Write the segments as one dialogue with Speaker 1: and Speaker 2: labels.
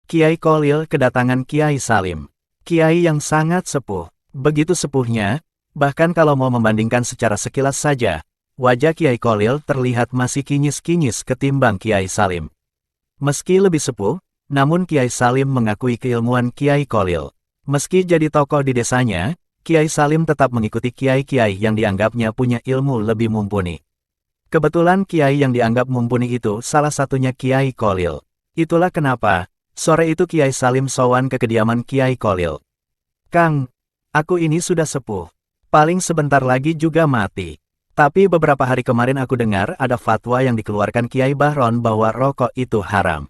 Speaker 1: Kiai Kolil kedatangan Kiai Salim. Kiai yang sangat sepuh. Begitu sepuhnya, bahkan kalau mau membandingkan secara sekilas saja, wajah Kiai Kolil terlihat masih kinyis-kinyis ketimbang Kiai Salim. Meski lebih sepuh, namun Kiai Salim mengakui keilmuan Kiai Kolil. Meski jadi tokoh di desanya, Kiai Salim tetap mengikuti kiai-kiai yang dianggapnya punya ilmu lebih mumpuni. Kebetulan kiai yang dianggap mumpuni itu salah satunya Kiai Kolil. Itulah kenapa, sore itu Kiai Salim sowan ke kediaman Kiai Kolil. "Kang, aku ini sudah sepuh. Paling sebentar lagi juga mati. Tapi beberapa hari kemarin aku dengar ada fatwa yang dikeluarkan Kiai Bahron bahwa rokok itu haram.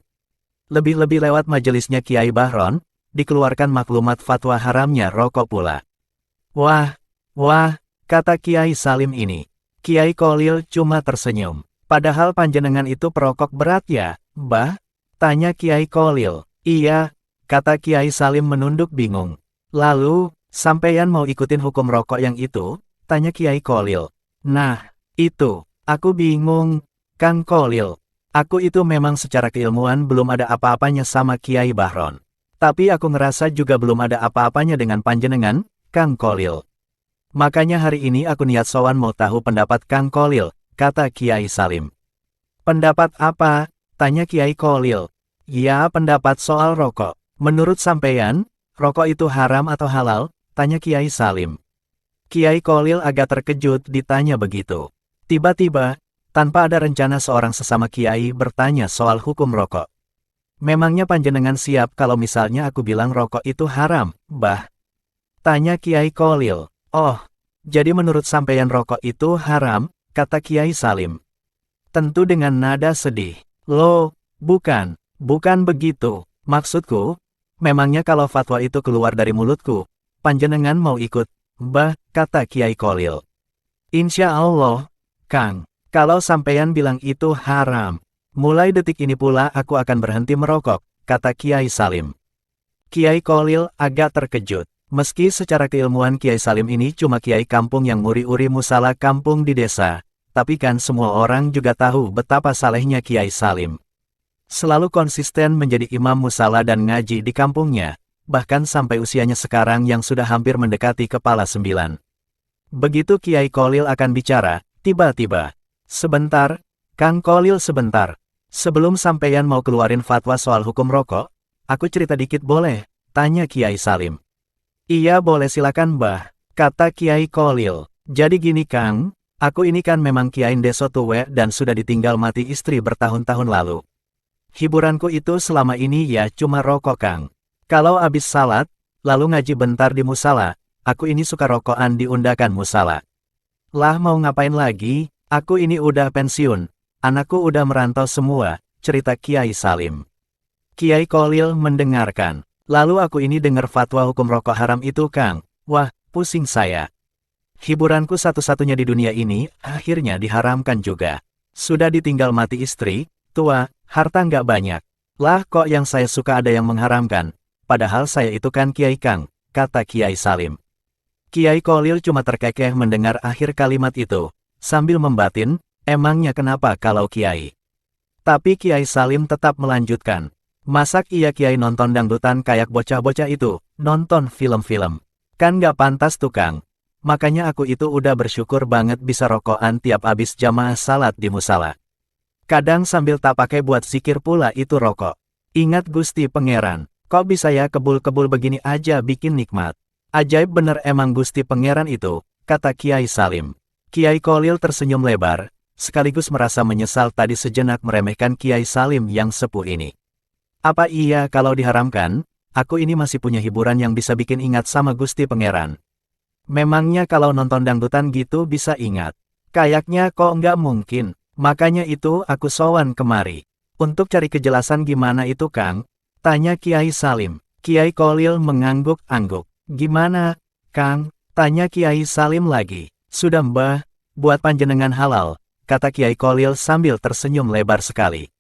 Speaker 1: Lebih-lebih lewat majelisnya Kiai Bahron, dikeluarkan maklumat fatwa haramnya rokok pula." Wah, kata Kiai Salim ini. Kiai Kolil cuma tersenyum. "Padahal panjenengan itu perokok berat ya, Mbah?" tanya Kiai Kolil. "Iya," kata Kiai Salim menunduk bingung. "Lalu, sampeyan mau ikutin hukum rokok yang itu?" tanya Kiai Kolil. "Nah, itu, aku bingung, Kang Kolil. Aku itu memang secara keilmuan belum ada apa-apanya sama Kiai Bahron. Tapi aku ngerasa juga belum ada apa-apanya dengan panjenengan, Kang Kolil. Makanya hari ini aku niat sowan mau tahu pendapat Kang Kolil," kata Kiai Salim. "Pendapat apa?" tanya Kiai Kolil. "Ya, pendapat soal rokok. Menurut sampeyan, rokok itu haram atau halal?" tanya Kiai Salim. Kiai Kolil agak terkejut ditanya begitu. Tiba-tiba, tanpa ada rencana seorang sesama kiai bertanya soal hukum rokok. "Memangnya panjenengan siap kalau misalnya aku bilang rokok itu haram, Mbah?" tanya Kiai Kolil. "Oh, jadi menurut sampeyan rokok itu haram?" kata Kiai Salim. Tentu dengan nada sedih. "Loh, bukan begitu. Maksudku, memangnya kalau fatwa itu keluar dari mulutku, panjenengan mau ikut, Mbah?" kata Kiai Kolil. "Insya Allah, Kang, kalau sampeyan bilang itu haram, mulai detik ini pula aku akan berhenti merokok," kata Kiai Salim. Kiai Kolil agak terkejut. Meski secara keilmuan Kiai Salim ini cuma kiai kampung yang nguri-uri musala kampung di desa, tapi kan semua orang juga tahu betapa salehnya Kiai Salim. Selalu konsisten menjadi imam musala dan ngaji di kampungnya, bahkan sampai usianya sekarang yang sudah hampir mendekati kepala 9. Begitu Kiai Kolil akan bicara, tiba-tiba, "Sebentar, Kang Kolil sebentar. Sebelum sampeyan mau keluarin fatwa soal hukum rokok, aku cerita dikit boleh?" tanya Kiai Salim. "Iya boleh silakan Mbah," kata Kiai Kolil. "Jadi gini Kang, aku ini kan memang kiai deso tuwe dan sudah ditinggal mati istri bertahun-tahun lalu. Hiburanku itu selama ini ya cuma rokok Kang. Kalau abis salat, lalu ngaji bentar di musala, aku ini suka rokokan di undakan musala. Lah mau ngapain lagi, aku ini udah pensiun, anakku udah merantau semua," cerita Kiai Salim. Kiai Kolil mendengarkan. "Lalu aku ini dengar fatwa hukum rokok haram itu Kang. Wah, pusing saya. Hiburanku satu-satunya di dunia ini, akhirnya diharamkan juga. Sudah ditinggal mati istri, tua, harta nggak banyak. Lah kok yang saya suka ada yang mengharamkan. Padahal saya itu kan Kiai Kang," kata Kiai Salim. Kiai Kolil cuma terkekeh mendengar akhir kalimat itu, sambil membatin, emangnya kenapa kalau Kiai. Tapi Kiai Salim tetap melanjutkan. "Masak iya Kiai nonton dangdutan kayak bocah-bocah itu, nonton film-film. Kan gak pantas tuh Kang. Makanya aku itu udah bersyukur banget bisa rokokan tiap abis jamaah salat di musala. Kadang sambil tak pakai buat zikir pula itu rokok. Ingat Gusti Pangeran, kok bisa ya kebul-kebul begini aja bikin nikmat. Ajaib bener emang Gusti Pangeran itu," kata Kiai Salim. Kiai Kolil tersenyum lebar, sekaligus merasa menyesal tadi sejenak meremehkan Kiai Salim yang sepuh ini. "Apa iya kalau diharamkan, aku ini masih punya hiburan yang bisa bikin ingat sama Gusti Pangeran? Memangnya kalau nonton dangdutan gitu bisa ingat? Kayaknya kok nggak mungkin, makanya itu aku sowan kemari. Untuk cari kejelasan gimana itu Kang?" tanya Kiai Salim. Kiai Kolil mengangguk-angguk. "Gimana, Kang?" tanya Kiai Salim lagi. "Sudah Mbah, buat panjenengan halal," kata Kiai Kolil sambil tersenyum lebar sekali.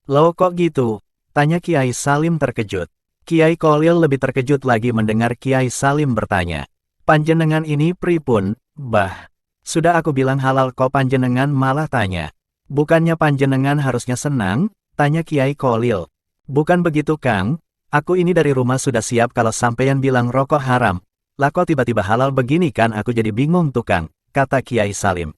Speaker 1: "Loh kok gitu?" tanya Kiai Salim terkejut. Kiai Kolil lebih terkejut lagi mendengar Kiai Salim bertanya. "Panjenengan ini pripun, Mbah? Sudah aku bilang halal kok panjenengan malah tanya. Bukannya panjenengan harusnya senang?" tanya Kiai Kolil. "Bukan begitu Kang, Aku ini dari rumah sudah siap kalau sampeyan bilang rokok haram. Lah kok tiba-tiba halal begini kan aku jadi bingung tukang, kata Kiai Salim.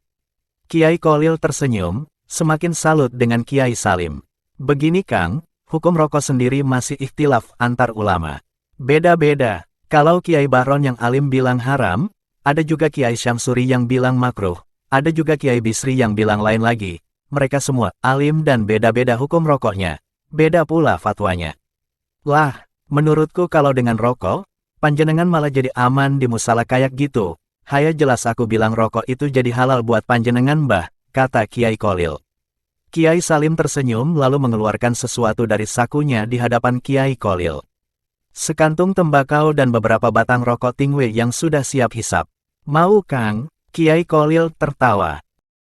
Speaker 1: Kiai Kholil tersenyum, semakin salut dengan Kiai Salim. Begini Kang, hukum rokok sendiri masih ikhtilaf antar ulama. Beda-beda, kalau Kiai Bahron yang alim bilang haram, ada juga Kiai Syamsuri yang bilang makruh, ada juga Kiai Bisri yang bilang lain lagi. Mereka semua alim dan beda-beda hukum rokoknya. Beda pula fatwanya. Lah, menurutku kalau dengan rokok, panjenengan malah jadi aman di musala kayak gitu. Haya jelas aku bilang rokok itu jadi halal buat panjenengan Mbah, kata Kiai Kholil. Kiai Salim tersenyum lalu mengeluarkan sesuatu dari sakunya di hadapan Kiai Kholil. Sekantung tembakau dan beberapa batang rokok tingwe yang sudah siap hisap. Mau Kang? Kiai Kholil tertawa.